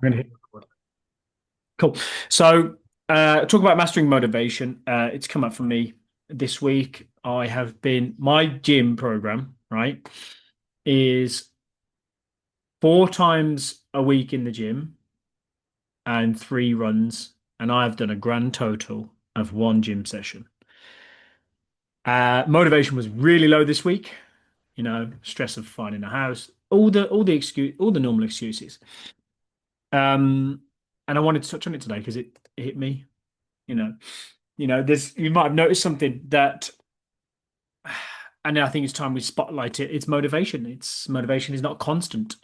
I'm gonna hit record. Cool. So, talk about mastering motivation. It's come up for me this week. My gym program, right, is 4 times a week in the gym and 3 runs, and I've done a grand total of one gym session. Motivation was really low this week. Stress of finding a house, all the normal excuses. Um, and I wanted to touch on it today because it hit me. You know. There's you might have noticed something that, and I think it's time we spotlight it. It's motivation. It's motivation is not constant.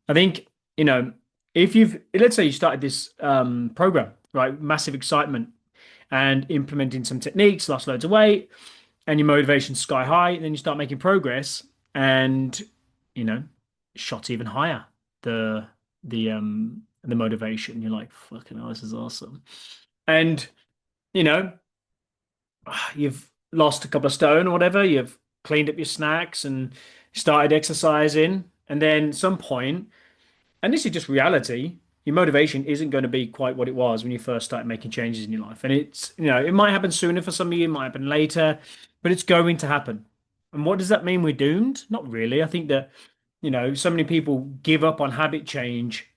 I think, you know, if you've let's say you started this program, right? Massive excitement and implementing some techniques, lost loads of weight, and your motivation's sky high, and then you start making progress and you know, shot even higher. The the motivation. You're like, fucking hell, this is awesome. And you know, you've lost a couple of stone or whatever, you've cleaned up your snacks and started exercising, and then some point, and this is just reality, your motivation isn't going to be quite what it was when you first started making changes in your life. And it might happen sooner for some of you, it might happen later, but it's going to happen. And what does that mean? We're doomed? Not really. I think that, so many people give up on habit change,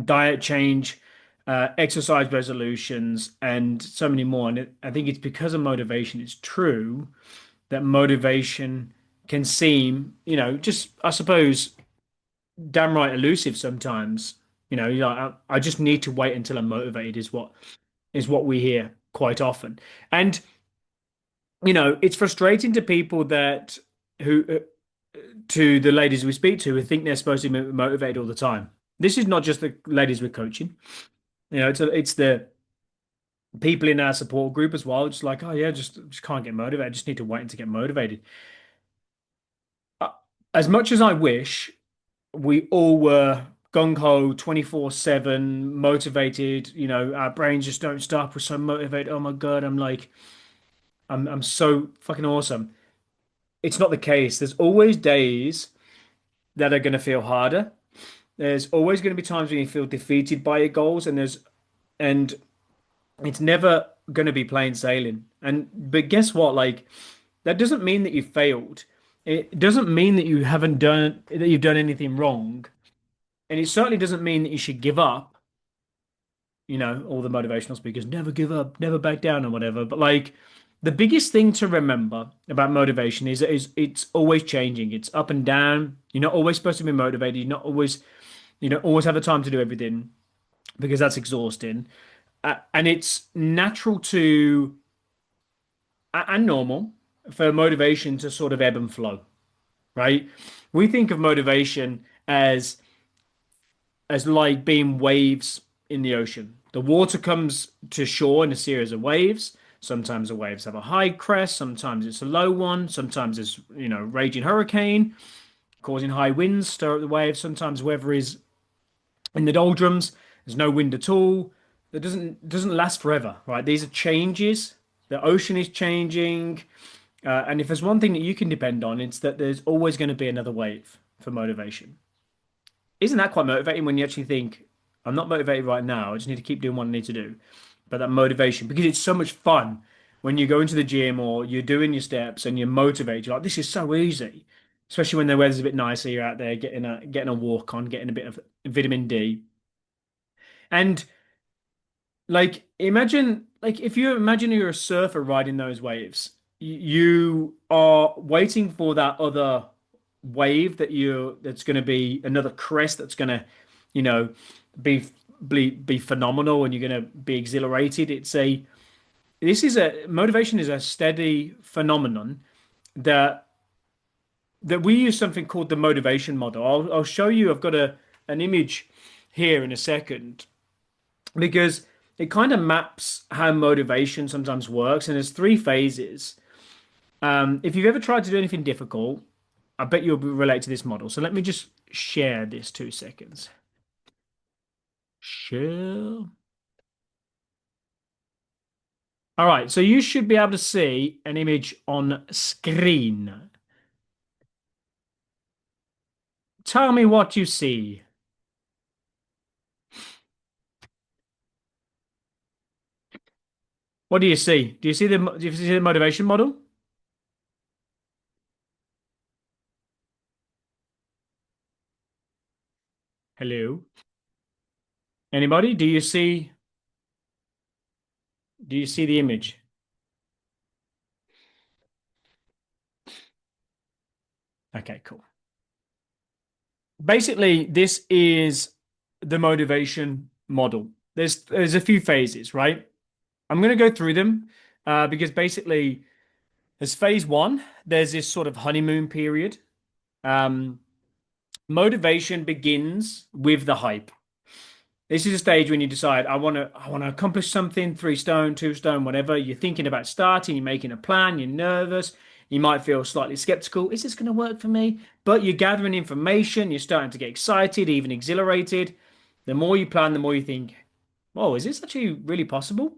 diet change, exercise resolutions, and so many more. And I think it's because of motivation. It's true that motivation can seem, just, I suppose, damn right elusive sometimes. I just need to wait until I'm motivated is what we hear quite often. And, it's frustrating to people that who to the ladies we speak to who think they're supposed to be motivated all the time. This is not just the ladies we're coaching. It's the people in our support group as well. Just like, oh yeah, just can't get motivated. I just need to wait to get motivated. Uh, As much as I wish we all were gung ho 24/7 motivated, our brains just don't stop. We're so motivated. Oh my God, I'm so fucking awesome. It's not the case. There's always days that are going to feel harder. There's always going to be times when you feel defeated by your goals, and it's never going to be plain sailing. But guess what? Like, that doesn't mean that you failed. It doesn't mean that you've done anything wrong. And it certainly doesn't mean that you should give up. All the motivational speakers never give up, never back down or whatever. But like, the biggest thing to remember about motivation is it's always changing. It's up and down. You're not always supposed to be motivated. You're not always, always have the time to do everything because that's exhausting. And it's natural and normal for motivation to sort of ebb and flow, right? We think of motivation as like being waves in the ocean. The water comes to shore in a series of waves. Sometimes the waves have a high crest, sometimes it's a low one, sometimes it's, raging hurricane causing high winds, stir up the waves. Sometimes weather is in the doldrums, there's no wind at all. That doesn't last forever, right? These are changes. The ocean is changing. And if there's one thing that you can depend on, it's that there's always going to be another wave for motivation. Isn't that quite motivating when you actually think, I'm not motivated right now, I just need to keep doing what I need to do. But that motivation, because it's so much fun when you go into the gym or you're doing your steps and you're motivated, you're like, this is so easy. Especially when the weather's a bit nicer, you're out there getting a walk on, getting a bit of vitamin D. And if you imagine you're a surfer riding those waves, you are waiting for that other wave that's going to be another crest that's going to, you know, be be phenomenal and you're going to be exhilarated. This is a motivation is a steady phenomenon that we use something called the motivation model. I'll show you. I've got an image here in a second because it kind of maps how motivation sometimes works, and there's 3 phases. If you've ever tried to do anything difficult, I bet you'll relate to this model. So let me just share this 2 seconds. Share. All right, so you should be able to see an image on screen. Tell me what you see. What do you see? Do you see the motivation model? Hello. Anybody? Do you see the image? Okay, cool. Basically, this is the motivation model. There's a few phases, right? I'm going to go through them because basically, there's phase one. There's this sort of honeymoon period. Um, Motivation begins with the hype. This is a stage when you decide, I want to accomplish something, 3 stone, 2 stone, whatever. You're thinking about starting, you're making a plan, you're nervous, you might feel slightly skeptical. Is this going to work for me? But you're gathering information, you're starting to get excited, even exhilarated. The more you plan, the more you think, whoa, is this actually really possible?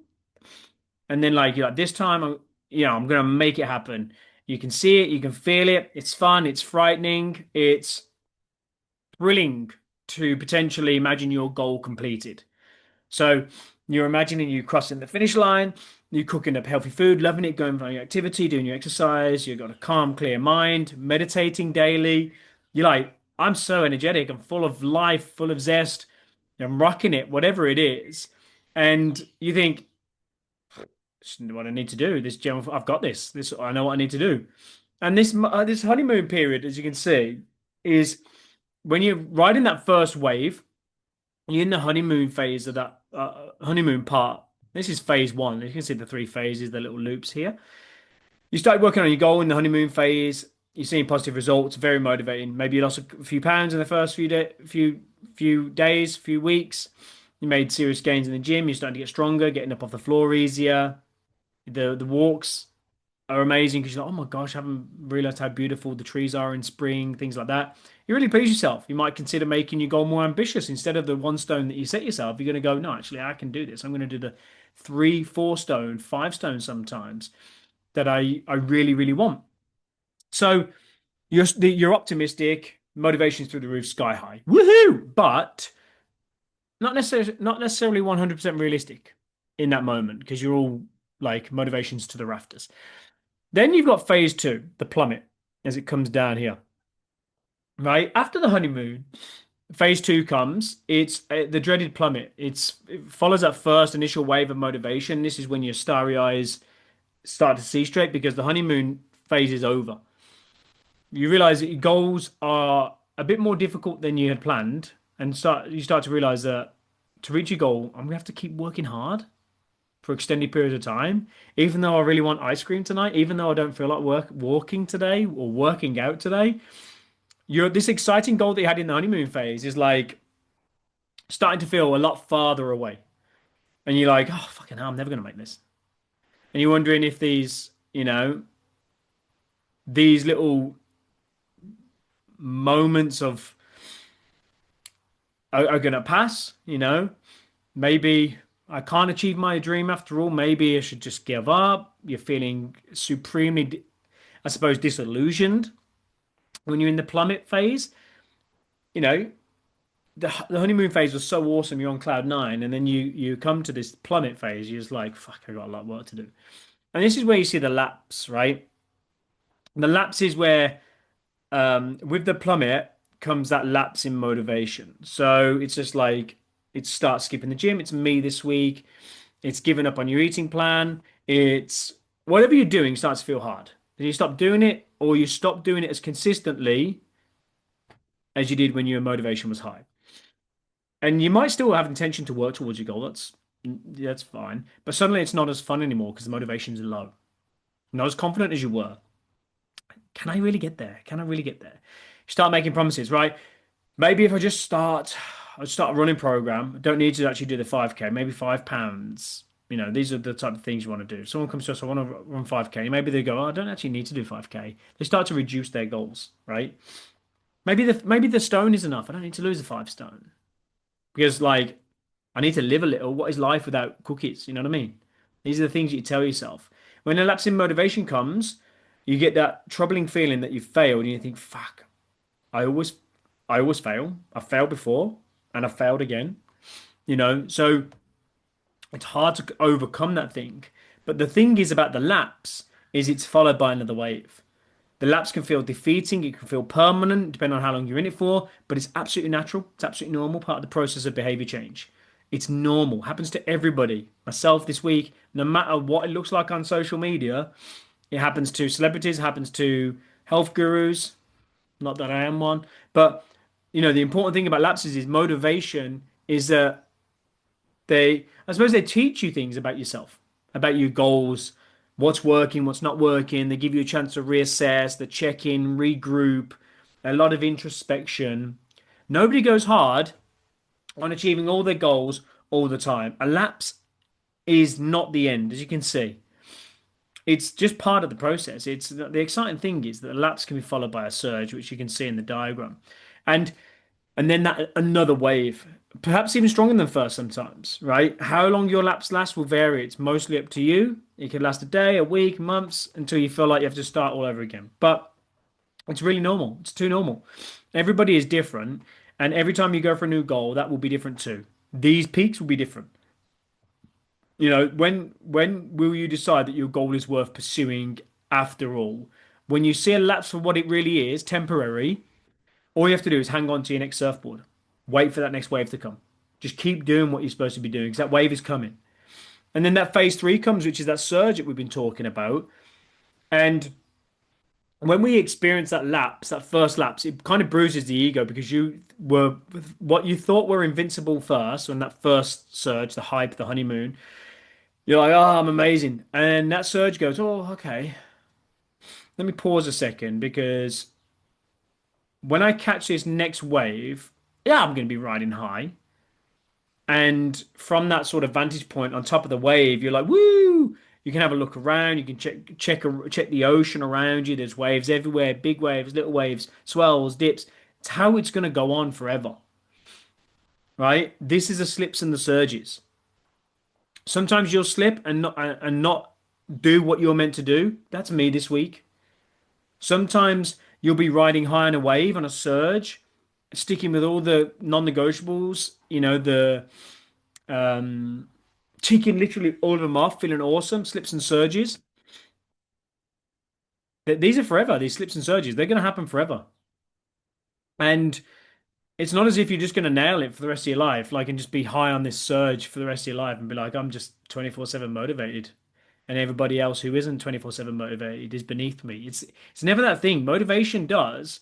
And then like you're like, this time I'm gonna make it happen. You can see it, you can feel it, it's fun, it's frightening, it's thrilling to potentially imagine your goal completed. So you're imagining you crossing the finish line, you cooking up healthy food, loving it, going for your activity, doing your exercise, you've got a calm, clear mind, meditating daily. You're like, I'm so energetic, I'm full of life, full of zest, I'm rocking it, whatever it is. And you think, this is what I need to do. This general, I've got this. This, I know what I need to do. And this honeymoon period, as you can see, is when you're riding that first wave. You're in the honeymoon phase of that honeymoon part. This is phase one. You can see the 3 phases, the little loops here. You start working on your goal in the honeymoon phase. You're seeing positive results, very motivating. Maybe you lost a few pounds in the first few days, few weeks. You made serious gains in the gym. You're starting to get stronger, getting up off the floor easier. The walks are amazing because you're like, oh my gosh, I haven't realized how beautiful the trees are in spring, things like that. You really please yourself. You might consider making your goal more ambitious. Instead of the 1 stone that you set yourself, you're going to go, no, actually, I can do this. I'm going to do the 3, 4 stone, 5 stone sometimes that I really, really want. So you're optimistic, motivation's through the roof, sky high. Woohoo! But not necessarily 100% realistic in that moment because you're all like motivations to the rafters. Then you've got phase two, the plummet, as it comes down here. Right after the honeymoon, phase two comes. It's the dreaded plummet. It follows that first initial wave of motivation. This is when your starry eyes start to see straight because the honeymoon phase is over. You realize that your goals are a bit more difficult than you had planned, and you start to realize that to reach your goal, I'm gonna have to keep working hard for extended periods of time. Even though I really want ice cream tonight, even though I don't feel like walking today or working out today, this exciting goal that you had in the honeymoon phase is like starting to feel a lot farther away. And you're like, oh fucking hell, I'm never gonna make this. And you're wondering if these little moments of are gonna pass, maybe I can't achieve my dream after all. Maybe I should just give up. You're feeling supremely, I suppose, disillusioned when you're in the plummet phase. You know, the honeymoon phase was so awesome. You're on cloud nine, and then you come to this plummet phase. You're just like, fuck, I got a lot of work to do. And this is where you see the lapse, right? The lapse is where, with the plummet comes that lapse in motivation. So it's just like it starts skipping the gym. It's me this week. It's giving up on your eating plan. It's whatever you're doing starts to feel hard. And you stop doing it, or you stop doing it as consistently as you did when your motivation was high. And you might still have intention to work towards your goal. That's fine. But suddenly it's not as fun anymore because the motivation's low. Not as confident as you were. Can I really get there? Can I really get there? You start making promises, right? Maybe if I start a running program. I don't need to actually do the 5K, maybe £5. These are the type of things you want to do. If someone comes to us, I want to run 5K. Maybe they go, oh, I don't actually need to do 5K. They start to reduce their goals, right? Maybe the stone is enough. I don't need to lose the 5 stone. Because like I need to live a little. What is life without cookies? You know what I mean? These are the things you tell yourself. When a lapse in motivation comes, you get that troubling feeling that you've failed, and you think, "Fuck, I always, I always fail. I failed before, and I failed again." So it's hard to overcome that thing. But the thing is about the lapse is it's followed by another wave. The lapse can feel defeating, it can feel permanent, depending on how long you're in it for, but it's absolutely natural. It's absolutely normal, part of the process of behavior change. It's normal, happens to everybody. Myself this week, no matter what it looks like on social media, it happens to celebrities, it happens to health gurus. Not that I am one, but the important thing about lapses is motivation is that I suppose they teach you things about yourself, about your goals, what's working, what's not working. They give you a chance to reassess, to check in, regroup, a lot of introspection. Nobody goes hard on achieving all their goals all the time. A lapse is not the end, as you can see. It's just part of the process. It's the exciting thing is that a lapse can be followed by a surge, which you can see in the diagram. And and then that another wave, perhaps even stronger than first sometimes, right? How long your laps last will vary. It's mostly up to you. It could last a day, a week, months, until you feel like you have to start all over again. But it's really normal. It's too normal. Everybody is different, and every time you go for a new goal, that will be different too. These peaks will be different. When will you decide that your goal is worth pursuing after all? When you see a lapse for what it really is, temporary, all you have to do is hang on to your next surfboard. Wait for that next wave to come. Just keep doing what you're supposed to be doing because that wave is coming. And then that phase three comes, which is that surge that we've been talking about. And when we experience that lapse, that first lapse, it kind of bruises the ego because you were what you thought were invincible first, when that first surge, the hype, the honeymoon, you're like, oh, I'm amazing. And that surge goes, oh, okay. Let me pause a second because when I catch this next wave, yeah, I'm going to be riding high. And from that sort of vantage point on top of the wave, you're like, woo! You can have a look around. You can check the ocean around you. There's waves everywhere, big waves, little waves, swells, dips. It's how it's going to go on forever, right? This is the slips and the surges. Sometimes you'll slip and not do what you're meant to do. That's me this week. Sometimes you'll be riding high on a wave on a surge, sticking with all the non-negotiables, the um ticking literally all of them off, feeling awesome, slips and surges. These are forever, these slips and surges. They're going to happen forever. And it's not as if you're just going to nail it for the rest of your life, like, and just be high on this surge for the rest of your life and be like, I'm just 24/7 motivated. And everybody else who isn't 24/7 motivated is beneath me. It's never that thing. Motivation does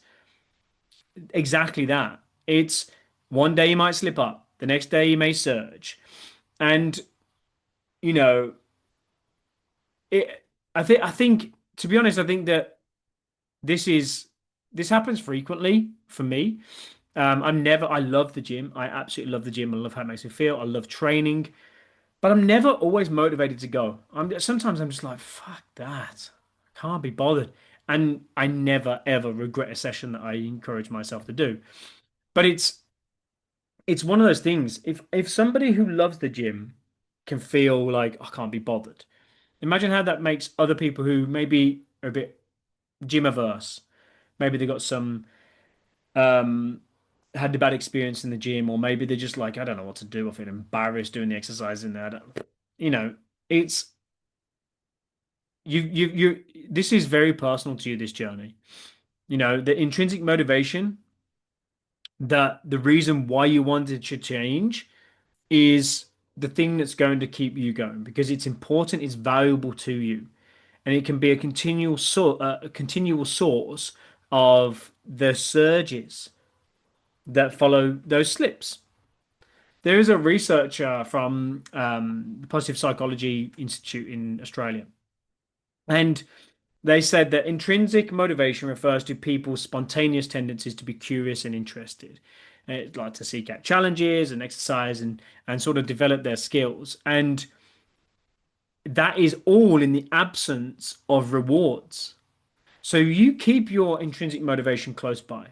exactly that. It's one day you might slip up, the next day you may surge. And you know, it I think to be honest, I think that this is this happens frequently for me. I love the gym. I absolutely love the gym. I love how it makes me feel. I love training, but I'm never always motivated to go. Sometimes I'm just like, fuck that. I can't be bothered. And I never ever regret a session that I encourage myself to do. But it's one of those things. If somebody who loves the gym can feel like I can't be bothered, imagine how that makes other people who maybe are a bit gym averse. Maybe they got some um had a bad experience in the gym, or maybe they're just like, I don't know what to do. I feel embarrassed doing the exercise in there. You know, it's you. This is very personal to you. This journey. The intrinsic motivation, that the reason why you wanted to change is the thing that's going to keep you going because it's important, it's valuable to you, and it can be a continual source of the surges that follow those slips. There is a researcher from the Positive Psychology Institute in Australia, and they said that intrinsic motivation refers to people's spontaneous tendencies to be curious and interested. They'd like to seek out challenges and exercise and sort of develop their skills. And that is all in the absence of rewards. So you keep your intrinsic motivation close by.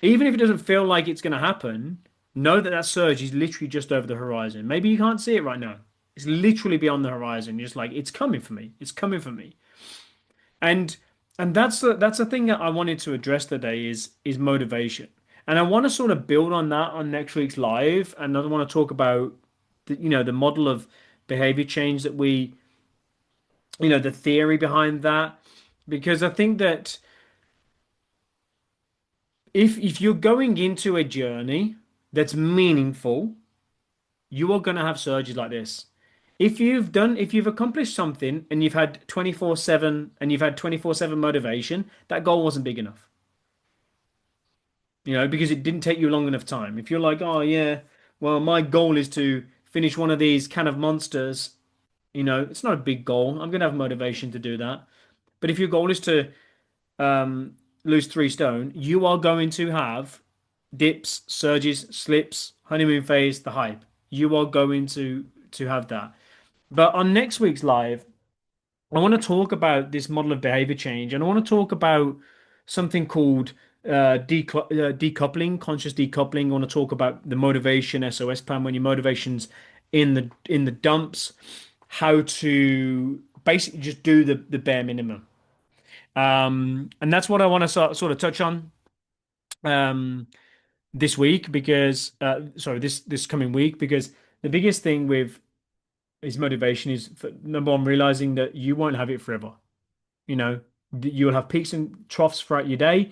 Even if it doesn't feel like it's going to happen, know that that surge is literally just over the horizon. Maybe you can't see it right now. It's literally beyond the horizon. You're just like, it's coming for me. It's coming for me. And and that's the thing that I wanted to address today is motivation. And I want to sort of build on that on next week's live. And I want to talk about the model of behavior change that the theory behind that. Because I think that if you're going into a journey that's meaningful, you are going to have surges like this. If you've accomplished something and you've had 24/7 and you've had 24/7 motivation, that goal wasn't big enough. Because it didn't take you long enough time. If you're like, oh yeah, well, my goal is to finish one of these can of monsters, it's not a big goal. I'm gonna have motivation to do that. But if your goal is to um, lose 3 stone, you are going to have dips, surges, slips, honeymoon phase, the hype. You are going to have that. But on next week's live, I want to talk about this model of behavior change, and I want to talk about something called decoupling, conscious decoupling. I want to talk about the motivation SOS plan when your motivation's in the dumps, how to basically just do the bare minimum. And that's what I want to sort of touch on um, this week because sorry, this coming week because the biggest thing with his motivation is number one, realizing that you won't have it forever. You know, you'll have peaks and troughs throughout your day.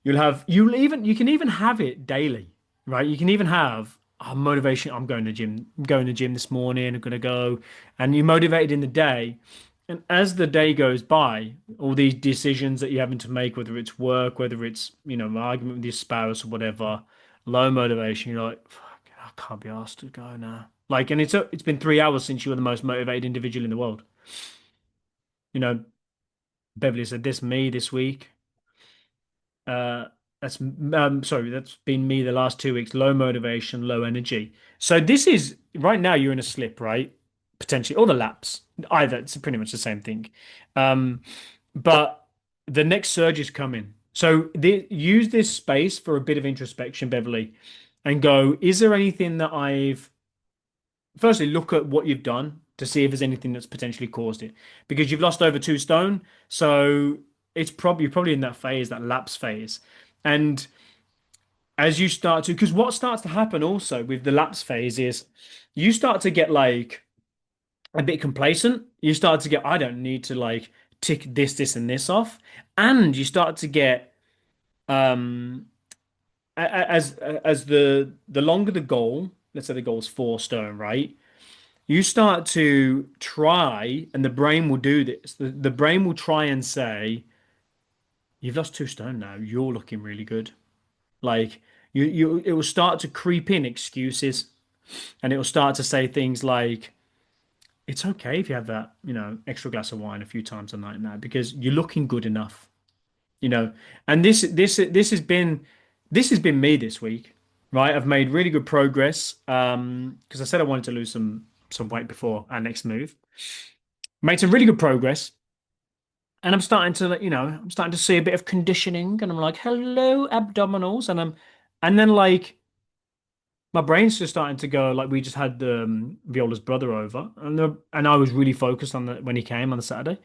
You can even have it daily, right? You can even have motivation. I'm going to gym. I'm going to gym this morning. I'm going to go, and you're motivated in the day. And as the day goes by, all these decisions that you're having to make, whether it's work, whether it's an argument with your spouse or whatever, low motivation. You're like, fuck, I can't be asked to go now. Like, and it's been 3 hours since you were the most motivated individual in the world. You know, Beverly said this me this week. Uh, sorry, that's been me the last 2 weeks. Low motivation, low energy. So this is right now you're in a slip, right? Potentially, or the laps. Either it's pretty much the same thing. Um, but the next surge is coming. So use this space for a bit of introspection, Beverly, and go, is there anything that I've firstly look at what you've done to see if there's anything that's potentially caused it because you've lost over 2 stone, so it's probably in that phase, that lapse phase. And as you start to, because what starts to happen also with the lapse phase is you start to get like a bit complacent. You start to get, I don't need to like tick this and this off, and you start to get um as the longer the goal, let's say the goal is 4 stone, right? You start to try, and the brain will do this. The brain will try and say, "You've lost 2 stone now. You're looking really good." Like it will start to creep in excuses, and it will start to say things like, "It's okay if you have that, extra glass of wine a few times a night now because you're looking good enough." You know, and this has been me this week, right? I've made really good progress because I said I wanted to lose some weight before our next move. Made some really good progress, and I'm starting to I'm starting to see a bit of conditioning, and I'm like, hello abdominals, and then like my brain's just starting to go like we just had Viola's brother over, and I was really focused on when he came on the Saturday.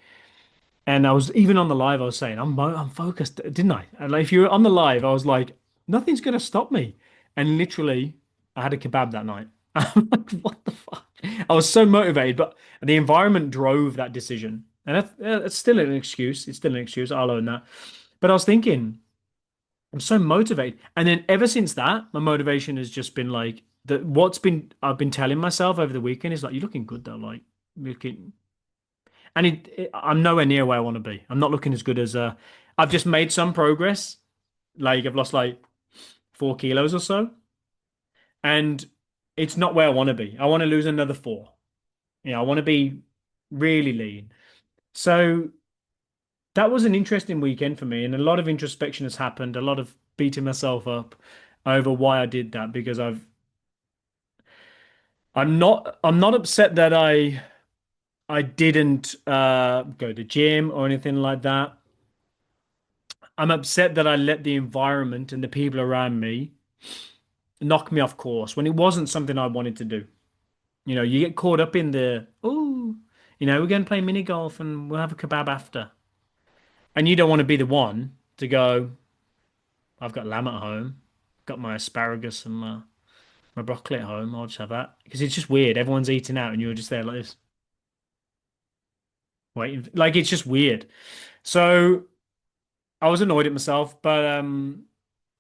And I was even on the live, I was saying, I'm focused, didn't I? And like, if you were on the live, I was like, nothing's gonna stop me. And literally, I had a kebab that night. I'm like, what the fuck? I was so motivated, but the environment drove that decision. And that's still an excuse. It's still an excuse. I'll own that. But I was thinking, I'm so motivated. And then ever since that, my motivation has just been like I've been telling myself over the weekend is like, you're looking good though, like looking and I'm nowhere near where I want to be. I'm not looking as good as I've just made some progress. Like I've lost like 4 kilos or so, and it's not where I want to be. I want to lose another 4. I want to be really lean. So that was an interesting weekend for me, and a lot of introspection has happened. A lot of beating myself up over why I did that because I'm not upset that I didn't go to the gym or anything like that. I'm upset that I let the environment and the people around me knock me off course when it wasn't something I wanted to do. You get caught up in we're going to play mini golf and we'll have a kebab after. And you don't want to be the one to go, I've got lamb at home, got my asparagus and my my broccoli at home. I'll just have that because it's just weird. Everyone's eating out and you're just there like this, waiting. Like it's just weird. So I was annoyed at myself, but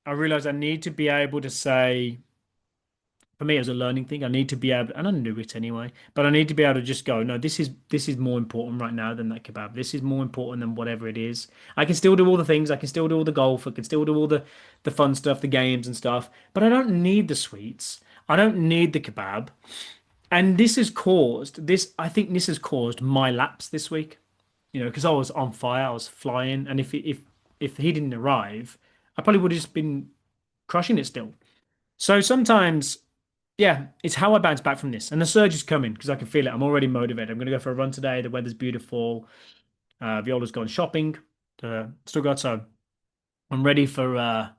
I realized I need to be able to say, for me, as a learning thing, I need to be able, and I knew it anyway, but I need to be able to just go, no, this is more important right now than that kebab. This is more important than whatever it is. I can still do all the things. I can still do all the golf. I can still do all the fun stuff, the games and stuff, but I don't need the sweets. I don't need the kebab. And this has caused this. I think this has caused my lapse this week. Because I was on fire, I was flying, and if he didn't arrive, I probably would have just been crushing it still. So sometimes, yeah, it's how I bounce back from this. And the surge is coming because I can feel it. I'm already motivated. I'm going to go for a run today. The weather's beautiful. Viola's gone shopping to Stuttgart, so I'm ready for.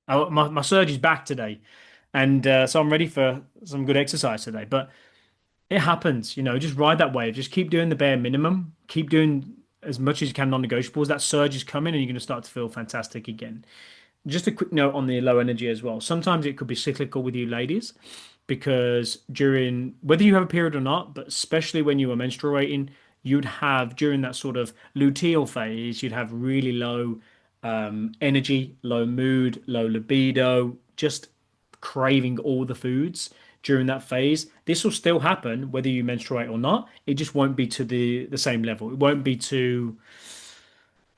My surge is back today, and so I'm ready for some good exercise today. But it happens, just ride that wave. Just keep doing the bare minimum. Keep doing as much as you can non-negotiables. That surge is coming, and you're going to start to feel fantastic again. Just a quick note on the low energy as well. Sometimes it could be cyclical with you ladies because during whether you have a period or not, but especially when you are menstruating, you'd have during that sort of luteal phase, you'd have really low energy, low mood, low libido, just craving all the foods during that phase. This will still happen whether you menstruate or not. It just won't be to the same level. It won't be to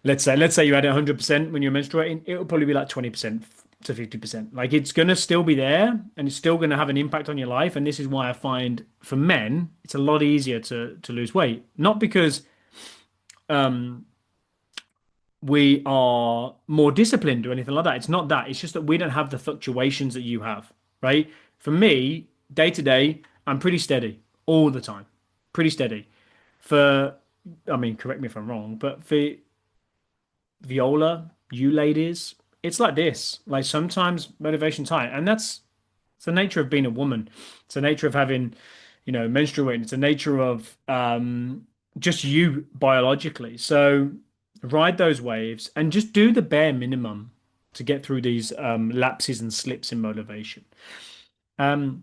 let's say you had 100% when you're menstruating, it will probably be like 20% to 50%. Like it's going to still be there and it's still going to have an impact on your life. And this is why I find for men, it's a lot easier to lose weight. Not because um, we are more disciplined or anything like that. It's not that. It's just that we don't have the fluctuations that you have, right? For me, day to day, I'm pretty steady all the time, pretty steady. For, I mean, correct me if I'm wrong, but for Viola, you ladies, it's like this. Like sometimes motivation's high, and that's it's the nature of being a woman. It's the nature of having, menstruating. It's the nature of just you biologically. So ride those waves and just do the bare minimum to get through these lapses and slips in motivation. Um,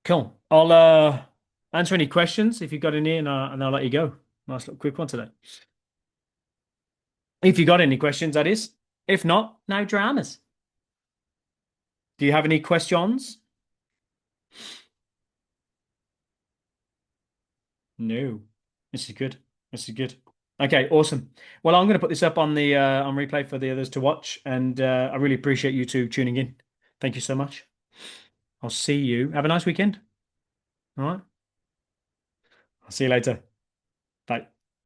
cool. I'll answer any questions if you've got any, and I'll let you go. Nice little quick one today. If you got any questions, that is. If not, no dramas. Do you have any questions? No. This is good. This is good. Okay, awesome. Well, I'm going to put this up on the on replay for the others to watch, and I really appreciate you two tuning in. Thank you so much. I'll see you. Have a nice weekend. All right. I'll see you later. Bye.